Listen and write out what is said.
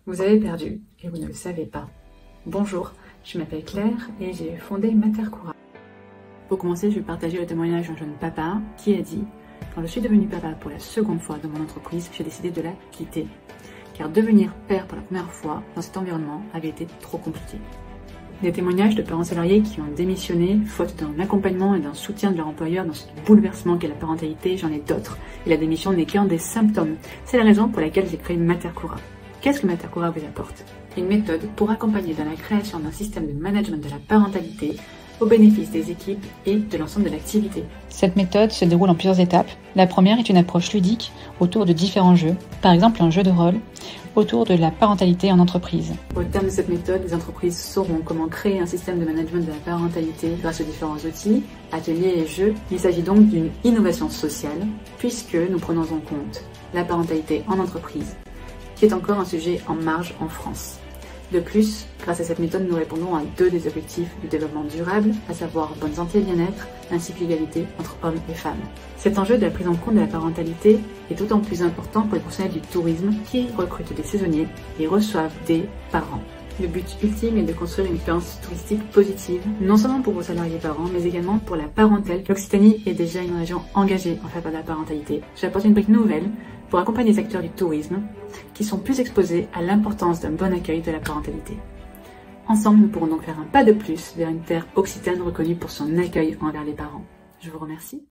Vous avez perdu et vous ne le savez pas. Bonjour, je m'appelle Claire et j'ai fondé Matercura. Pour commencer, je vais partager le témoignage d'un jeune papa qui a dit « Quand je suis devenu papa pour la seconde fois dans mon entreprise, j'ai décidé de la quitter. Car devenir père pour la première fois dans cet environnement avait été trop compliqué. » Des témoignages de parents salariés qui ont démissionné faute d'un accompagnement et d'un soutien de leur employeur dans ce bouleversement qu'est la parentalité, j'en ai d'autres. Et la démission n'est qu'un des symptômes. C'est la raison pour laquelle j'ai créé Matercura. Qu'est-ce que Matercura vous apporte? Une méthode pour accompagner dans la création d'un système de management de la parentalité au bénéfice des équipes et de l'ensemble de l'activité. Cette méthode se déroule en plusieurs étapes. La première est une approche ludique autour de différents jeux, par exemple un jeu de rôle autour de la parentalité en entreprise. Au terme de cette méthode, les entreprises sauront comment créer un système de management de la parentalité grâce aux différents outils, ateliers et jeux. Il s'agit donc d'une innovation sociale puisque nous prenons en compte la parentalité en entreprise, qui est encore un sujet en marge en France. De plus, grâce à cette méthode, nous répondons à deux des objectifs du développement durable, à savoir bonne santé et bien-être, ainsi que l'égalité entre hommes et femmes. Cet enjeu de la prise en compte de la parentalité est d'autant plus important pour les professionnels du tourisme qui recrutent des saisonniers et reçoivent des parents. Le but ultime est de construire une expérience touristique positive, non seulement pour vos salariés parents, mais également pour la parentèle. L'Occitanie est déjà une région engagée en faveur de la parentalité. J'apporte une brique nouvelle pour accompagner les acteurs du tourisme qui sont plus exposés à l'importance d'un bon accueil de la parentalité. Ensemble, nous pourrons donc faire un pas de plus vers une terre occitane reconnue pour son accueil envers les parents. Je vous remercie.